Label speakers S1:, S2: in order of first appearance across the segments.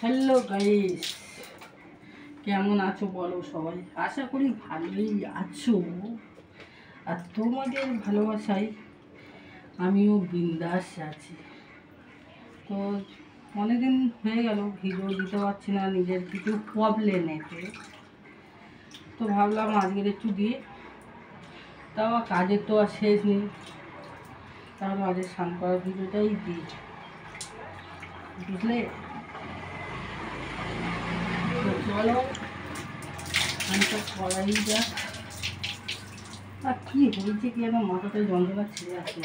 S1: Hello guys, কেমন আছো বলো সবাই? আশা করি ভালোই আছো। আর তোমাদের ভালোবাসায় আমিও বিন্দাস আছি। তো অনেকদিন হয়ে গেল ভিডিও দিতে পারছি না, নিজের কিছু প্রবলেমেতে। তো ভাবলাম আজকের একটু দিয়ে, তাও কাজের তো আর শেষ নেই, তাহলে আজকে স্নান করার ভিডিওটাই দিই, বুঝলে? তো চলো স্নানটা করাই যাক। আর কি হয়েছে কি যেন মাথাতে যন্ত্রণা ছেড়ে আসছে।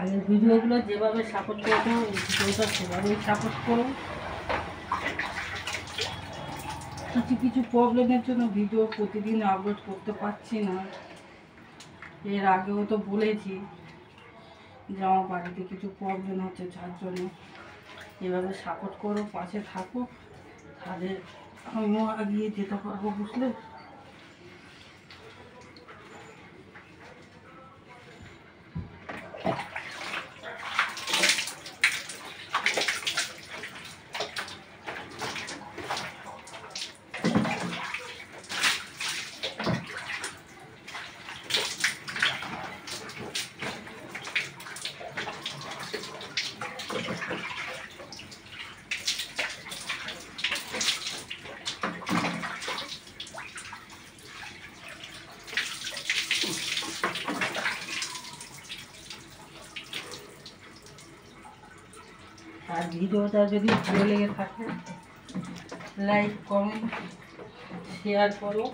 S1: আগের ভিডিওগুলো যেভাবে সাপোর্ট করতো ভিডিওটা সেভাবেই সাপোর্ট করো। কিছু প্রবলেমের জন্য ভিডিও প্রতিদিন আপলোড করতে পারছি না। এর আগেও তো বলেছি যে আমার বাড়িতে কিছু প্রবলেম হচ্ছে, যার জন্য এভাবে সাপোর্ট করো, পাশে থাকো, তাহলে আমিও এগিয়ে যেতে পারবো, বুঝলে? আর ভিডিওটা যদি ভালো লেগে থাকে লাইক, কমেন্ট, শেয়ার করো।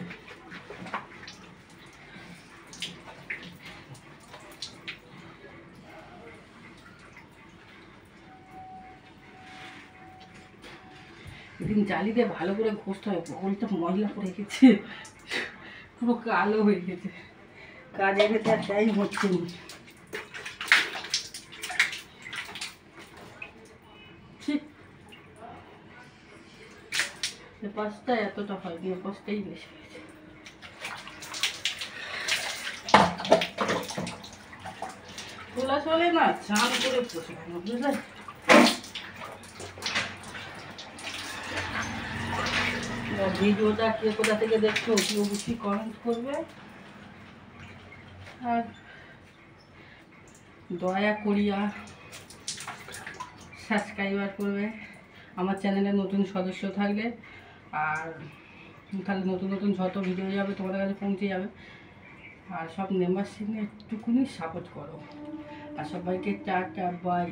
S1: এদিন জালিতে ভালো করে ঘষতে হবে, বগলটা ময়লা পড়ে গেছে, পুরো কালো হয়ে গেছে, কাজে গেছে আর টাইম হচ্ছে না। পাঁচটা এতটা হয়নি, পাঁচটাই বেশি হয়েছে। তোলা চলে না, চান করে বসে কেন, বুঝলে? ভিডিওটা কে কোথা থেকে দেখছো অতি অবশ্যই কমেন্ট করবে, আর দয়া করিয়া সাবস্ক্রাইবার করবে আমার চ্যানেলে নতুন সদস্য থাকলে। আর তাহলে নতুন নতুন যত ভিডিও যাবে তোমাদের কাছে পৌঁছে যাবে। আর সব মেম্বারশিপ নিয়ে একটুকুনি সাপোর্ট করো। আর সবাইকে টাটা বাই।